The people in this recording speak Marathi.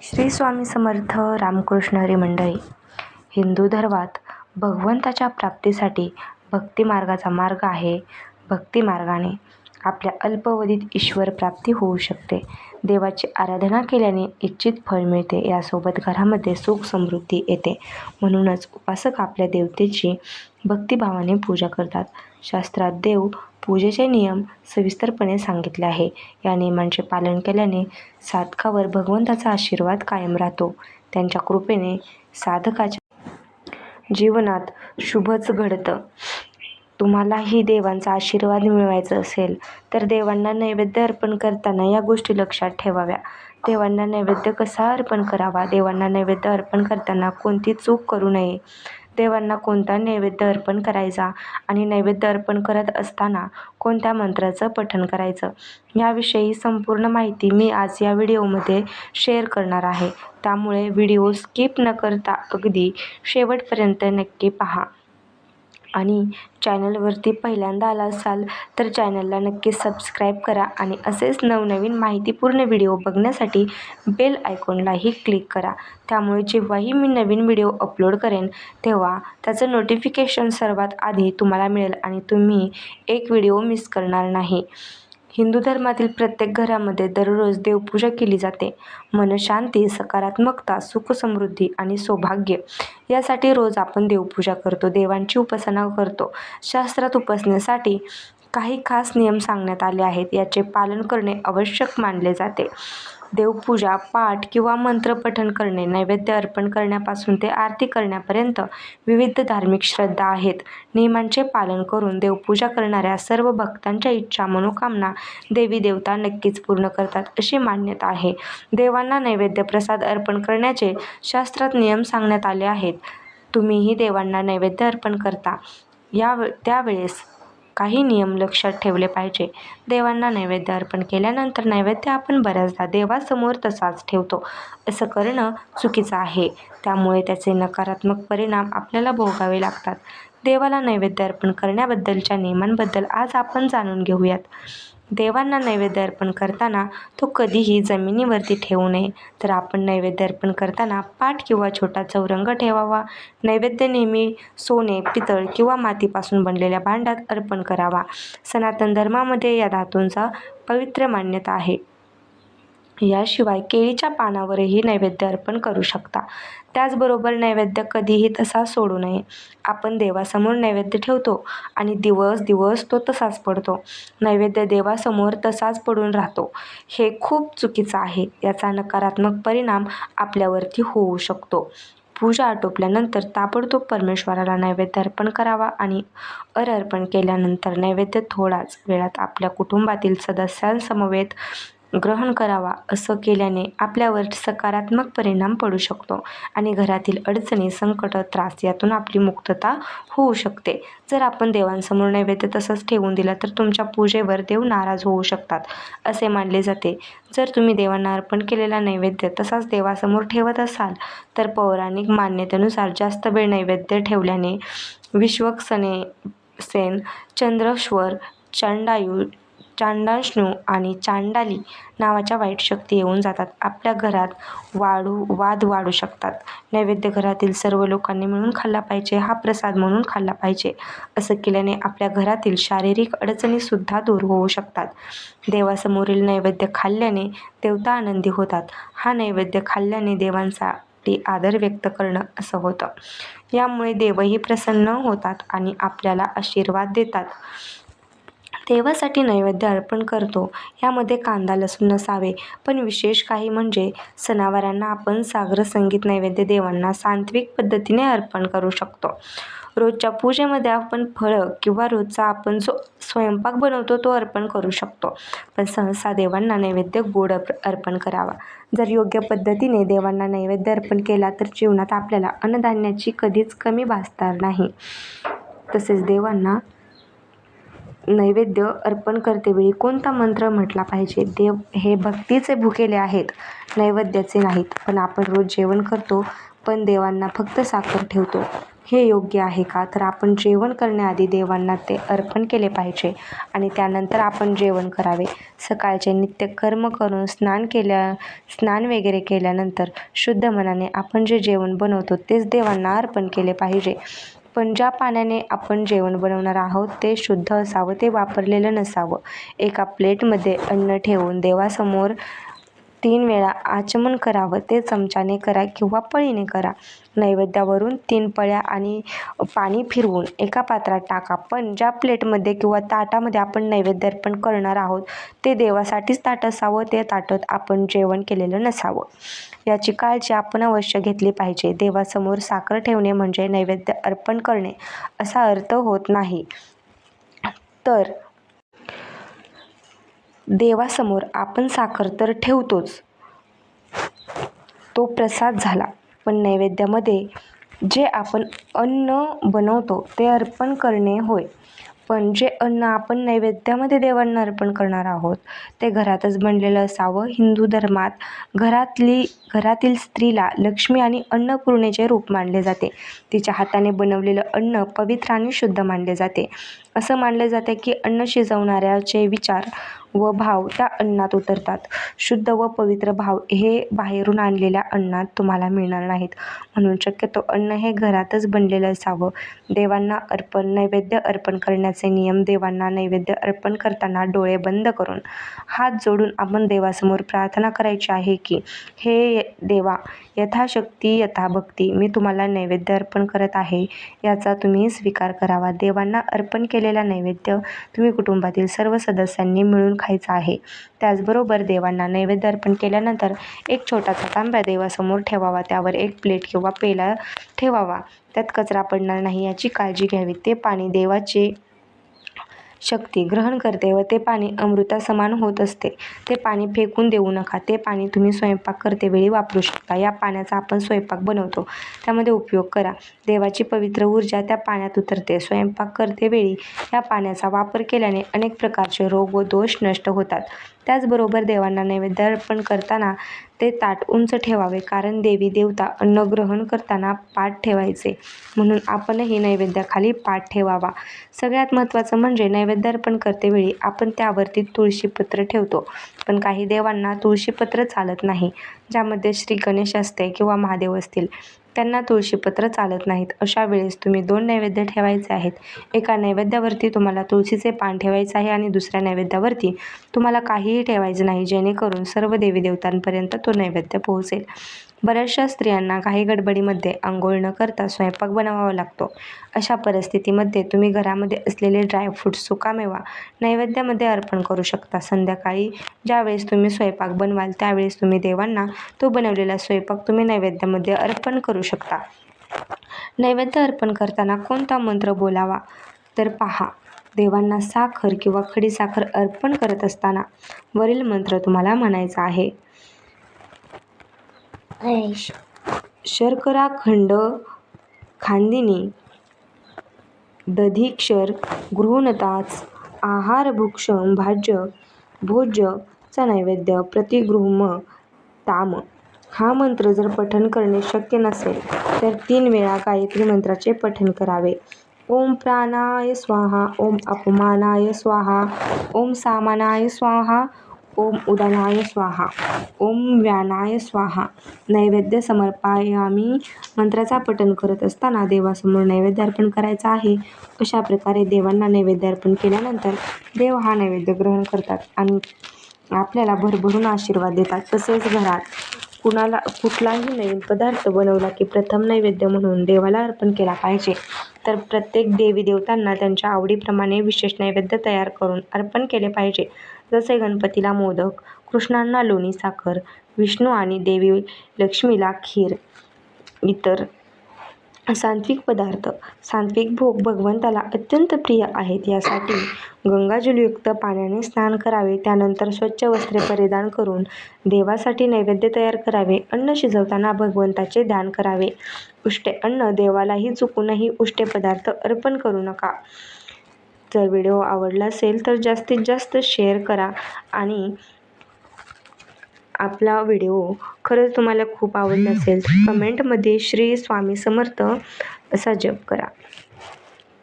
श्री स्वामी समर्थ रामकृष्ण हरी मंडळी. हिंदू धर्मात भगवंताच्या प्राप्तीसाठी भक्ती मार्गाचा मार्ग आहे. भक्ती मार्गाने आपल्या अल्पावधीत ईश्वर प्राप्ती होऊ शकते. देवाची आराधना केल्याने इच्छित फळ मिळते. यासोबत घरामध्ये सुख समृद्धी येते. म्हणूनच उपासक आपल्या देवतेची भक्तिभावाने पूजा करतात. शास्त्रात देव पूजेचे नियम सविस्तरपणे सांगितले आहे. या नियमांचे पालन केल्याने साधकावर भगवंताचा आशीर्वाद कायम राहतो. त्यांच्या कृपेने साधकाच्या जीवनात शुभच घडतं. तुम्हालाही देवांचा आशीर्वाद मिळवायचा असेल तर देवांना नैवेद्य अर्पण करताना या गोष्टी लक्षात ठेवाव्या. देवांना नैवेद्य कसा अर्पण करावा? देवांना नैवेद्य अर्पण करताना कोणती चूक करू नये? देवांना कोणता नैवेद्य अर्पण करायचा आणि नैवेद्य अर्पण करत असताना कोणत्या मंत्राचं पठण करायचं, याविषयी संपूर्ण माहिती मी आज या व्हिडिओमध्ये शेअर करणार आहे. त्यामुळे व्हिडिओ स्किप न करता अगदी शेवटपर्यंत नक्की पहा. आणि चॅनलवरती पहिल्यांदा आला असाल तर चॅनलला नक्की सबस्क्राईब करा आणि असेच नवनवीन माहितीपूर्ण व्हिडिओ बघण्यासाठी बेल आयकॉनलाही क्लिक करा. त्यामुळे जेव्हाही मी नवीन व्हिडिओ अपलोड करेन तेव्हा त्याचं नोटिफिकेशन सर्वात आधी तुम्हाला मिळेल आणि तुम्ही एक व्हिडिओ मिस करणार नाही. हिंदू धर्मातील प्रत्येक घरामध्ये दररोज देवपूजा केली जाते. मनशांती, सकारात्मकता, सुखसमृद्धी आणि सौभाग्य यासाठी रोज आपण देवपूजा करतो. देवांची उपासना करतो. शास्त्रात उपासनेसाठी काही खास नियम सांगण्यात आले आहेत. याचे पालन करणे आवश्यक मानले जाते. देवपूजा, पाठ किंवा मंत्र पठण करणे, नैवेद्य अर्पण करण्यापासून ते आरती करण्यापर्यंत विविध धार्मिक श्रद्धा आहेत. नियमांचे पालन करून देवपूजा करणाऱ्या सर्व भक्तांच्या इच्छा, मनोकामना देवी देवता नक्कीच पूर्ण करतात, अशी मान्यता आहे. देवांना नैवेद्य प्रसाद अर्पण करण्याचे शास्त्रात नियम सांगण्यात आले आहेत. तुम्हीही देवांना नैवेद्य अर्पण करता त्यावेळेस काही नियम लक्षात ठेवले पाहिजे. देवांना नैवेद्य अर्पण केल्यानंतर नैवेद्य आपण बऱ्याचदा देवासमोर तसाच ठेवतो. असं करणं चुकीचं आहे. त्यामुळे त्याचे नकारात्मक परिणाम आपल्याला भोगावे लागतात. देवाला नैवेद्य अर्पण करण्याबद्दलच्या नियमांबद्दल आज आपण जाणून घेऊयात. देवांना नैवेद्य अर्पण करताना तो कधीही जमिनीवरती ठेवू नये. तर आपण नैवेद्य अर्पण करताना पाट किंवा छोटा चौरंग ठेवावा. नैवेद्य नेहमी सोने, पितळ किंवा मातीपासून बनलेल्या भांड्यात अर्पण करावा. सनातन धर्मामध्ये या धातूंचा पवित्र मान्यता आहे. याशिवाय केळीच्या पानावरही नैवेद्य अर्पण करू शकता. त्याचबरोबर नैवेद्य कधीही तसा सोडू नये. आपण देवासमोर नैवेद्य ठेवतो आणि दिवस तो तसाच पडतो. नैवेद्य देवासमोर तसाच पडून राहतो. हे खूप चुकीचं आहे. याचा नकारात्मक परिणाम आपल्यावरती होऊ शकतो. पूजा आटोपल्यानंतर ताबडतोब परमेश्वराला नैवेद्य अर्पण करावा आणि अर्पण केल्यानंतर नैवेद्य थोड्याच वेळात आपल्या कुटुंबातील सदस्यांसमवेत ग्रहण करावा. असं केल्याने आपल्यावर सकारात्मक परिणाम पडू शकतो आणि घरातील अडचणी, संकट, त्रास यातून आपली मुक्तता होऊ शकते. जर आपण देवांसमोर नैवेद्य तसंच ठेवून दिला तर तुमच्या पूजेवर देव नाराज होऊ शकतात, असे मानले जाते. जर तुम्ही देवांना अर्पण केलेला नैवेद्य तसाच देवासमोर ठेवत असाल तर पौराणिक मान्यतेनुसार जास्त वेळ नैवेद्य ठेवल्याने विश्वक्सेन, चंद्रेश्वर, चांडाष्णू आणि चांडाली नावाच्या वाईट शक्ती येऊन जातात. आपल्या घरात वाद वाढू शकतात. नैवेद्य घरातील सर्व लोकांनी मिळून खाल्ला पाहिजे. हा प्रसाद म्हणून खाल्ला पाहिजे. असं केल्याने आपल्या घरातील शारीरिक अडचणी सुद्धा दूर होऊ शकतात. देवासमोरील नैवेद्य खाल्ल्याने देवता आनंदी होतात. हा नैवेद्य खाल्ल्याने देवांचा आदर व्यक्त करणं असं होतं. यामुळे देवही प्रसन्न होतात आणि आपल्याला आशीर्वाद देतात. देवासाठी नैवेद्य अर्पण करतो यामध्ये कांदा, लसूण नसावे. पण विशेष काही म्हणजे सणावारांना आपण सागर संगीत नैवेद्य देवांना सात्विक पद्धतीने अर्पण करू शकतो. रोजच्या पूजेमध्ये आपण फळं किंवा रोजचा आपण जो स्वयंपाक बनवतो तो अर्पण करू शकतो. पण सहसा देवांना नैवेद्य गोड अर्पण करावा. जर योग्य पद्धतीने देवांना नैवेद्य अर्पण केला तर जीवनात आपल्याला अन्नधान्याची कधीच कमी भासणार नाही. तसेच देवांना नैवेद्य अर्पण करतेवेळी कोणता मंत्र म्हटला पाहिजे? देव हे भक्तीचे भुकेले आहेत, नैवेद्याचे नाहीत. पण आपण रोज जेवण करतो, पण देवांना फक्त साखर ठेवतो. हे योग्य आहे का? तर आपण जेवण करण्याआधी देवांना ते अर्पण केले पाहिजे आणि त्यानंतर आपण जेवण करावे. सकाळचे नित्यकर्म करून स्नान वगैरे केल्यानंतर शुद्ध मनाने आपण जे जेवण बनवतो तेच देवांना अर्पण केले पाहिजे. पण ज्या पाण्याने आपण जेवण बनवणार आहोत ते शुद्ध असावं, ते वापरलेलं नसावं. एका प्लेटमध्ये अन्न ठेवून देवासमोर 3 वेळा आचमन करावं. ते चमच्याने करा किंवा पळीने करा. नैवेद्यावरून 3 पळ्या आणि पाणी फिरवून एका पात्रात टाका. पण ज्या प्लेटमध्ये किंवा ताटामध्ये आपण नैवेद्य अर्पण करणार आहोत ते देवासाठीच ताट असावं, ते ताटात आपण जेवण केलेलं नसावं. याची काळजी आपण अवश्य घेतली पाहिजे. देवासमोर साखर ठेवणे म्हणजे नैवेद्य अर्पण करणे असा अर्थ होत नाही. तर देवासमोर आपण साखर तर ठेवतोच, तो प्रसाद झाला. पण नैवेद्यामध्ये जे आपण अन्न बनवतो ते अर्पण करणे होय. पण जे अन्न आपण नैवेद्यामध्ये देवांना अर्पण करणार आहोत ते घरातच बनलेलं असावं. हिंदू धर्मात घरातील स्त्रीला लक्ष्मी आणि अन्नपूर्णेचे रूप मानले जाते. तिच्या हाताने बनवलेलं अन्न पवित्र आणि शुद्ध मानले जाते. असं मानले जाते की अन्न शिजवणाऱ्याचे विचार व भाव त्या अन्नात उतरतात. शुद्ध व पवित्र भाव हे बाहेरून आणलेल्या अन्नात तुम्हाला मिळणार नाहीत. म्हणून शक्यतो अन्न हे घरातच बनलेलं असावं. देवांना नैवेद्य अर्पण करण्याचे नियम. देवांना नैवेद्य अर्पण करताना डोळे बंद करून हात जोडून आपण देवासमोर प्रार्थना करायची आहे की, हे देवा, यथाशक्ती यथाभक्ती मी तुम्हाला नैवेद्य अर्पण करत आहे, याचा तुम्ही स्वीकार करावा. देवांना अर्पण केलेला नैवेद्य तुम्ही कुटुंबातील सर्व सदस्यांनी मिळून खायचा आहे. त्याचबरोबर देवांना नैवेद्य अर्पण केल्यानंतर एक छोटासा तांब्या देवासमोर ठेवावा. त्यावर एक प्लेट किंवा पेला ठेवावा. त्यात कचरा पडणार नाही याची काळजी घ्यावी. ते पाणी देवाची शक्ती ग्रहण करते व ते पाणी अमृतासमान होत असते. ते पाणी फेकून देऊ नका. ते पाणी तुम्ही स्वयंपाक करतेवेळी वापरू शकता. या पाण्याचा आपण स्वयंपाक बनवतो त्यामध्ये उपयोग करा. देवाची पवित्र ऊर्जा त्या पाण्यात उतरते. स्वयंपाक करतेवेळी या पाण्याचा वापर केल्याने अनेक प्रकारचे रोग व दोष नष्ट होतात. त्याचबरोबर देवांना नैवेद्य अर्पण करताना ते ताट उंच ठेवावे, कारण देवी देवता अन्न ग्रहण करताना पाठ ठेवायचे, म्हणून आपणही नैवेद्याखाली पाठ ठेवावा. सगळ्यात महत्त्वाचं म्हणजे नैवेद्य अर्पण करतेवेळी आपण त्यावरती तुळशीपत्र ठेवतो. पण काही देवांना तुळशीपत्र चालत नाही. ज्यामध्ये श्री गणेश असते किंवा महादेव असतील त्यांना तुळशीपत्र चालत नाहीत. अशा वेळेस तुम्ही 2 नैवेद्य ठेवायचे आहेत. एका नैवेद्यावरती तुम्हाला तुळशीचे पान ठेवायचे आहे आणि दुसऱ्या नैवेद्यावरती तुम्हाला काहीही ठेवायचे नाही, जेणेकरून सर्व देवी देवतांपर्यंत तो नैवेद्य पोहोचेल. बऱ्याचशा स्त्रियांना काही गडबडीमध्ये आंघोळ न करता स्वयंपाक बनवावा लागतो. अशा परिस्थितीमध्ये तुम्ही घरामध्ये असलेले ड्रायफ्रूट्स, सुकामेवा नैवेद्यामध्ये अर्पण करू शकता. संध्याकाळी ज्यावेळेस तुम्ही स्वयंपाक बनवाल त्यावेळेस तुम्ही देवांना तो बनवलेला स्वयंपाक तुम्ही नैवेद्यामध्ये अर्पण करू शकता. नैवेद्य अर्पण करताना कोणता मंत्र बोलावा? तर पहा, देवांना साखर किंवा खडीसाखर अर्पण करत असताना वरील मंत्र तुम्हाला म्हणायचा आहे. शर्करा खंड खांदिनी दधीक्षर गृह्णताच आहारभुक्षं भाज्य भोज्य च नैवेद्य प्रतिगृह्म ताम. हा मंत्र जर पठण करणे शक्य नसेल तर 3 वेळा गायत्री मंत्राचे पठण करावे. ओम प्राणाय स्वाहा, ओम अपमानाय स्वाहा, ओम सामानाय स्वाहा, ओम उदानाय स्वाहा, ओम व्यानाय स्वाहा. नैवेद्य समर्पयामी मंत्राचा पठण करत असताना देवासमोर नैवेद्य अर्पण करायचा आहे. अशा प्रकारे देवांना नैवेद्य अर्पण केल्यानंतर देव हा नैवेद्य ग्रहण करतात आणि आपल्याला भरभरून आशीर्वाद देतात. तसेच घरात कुठलाही नवीन पदार्थ बनवला की प्रथम नैवेद्य म्हणून देवाला अर्पण केला पाहिजे. तर प्रत्येक देवी देवतांना त्यांच्या आवडीप्रमाणे विशेष नैवेद्य तयार करून अर्पण केले पाहिजे. जसे गणपतीला मोदक, कृष्णांना लोणी साखर, विष्णू आणि देवी लक्ष्मीला खीर. इतर सात्विक पदार्थ. सात्विक भोग भगवंताला अत्यंत प्रिय आहेत. यासाठी गंगाजलयुक्त पाण्याने स्नान करावे. त्यानंतर स्वच्छ वस्त्रे परिधान करून देवासाठी नैवेद्य तयार करावे. अन्न शिजवताना भगवंताचे ध्यान करावे. उष्टे अन्न. देवालाही चुकूनही उष्टे पदार्थ अर्पण करू नका. जर व्हिडिओ आवडला असेल तर जास्तीत जास्त शेअर करा आणि आपला व्हिडिओ खरंच तुम्हाला खूप आवडला असेल तर कमेंटमध्ये श्री स्वामी समर्थ असा जप करा.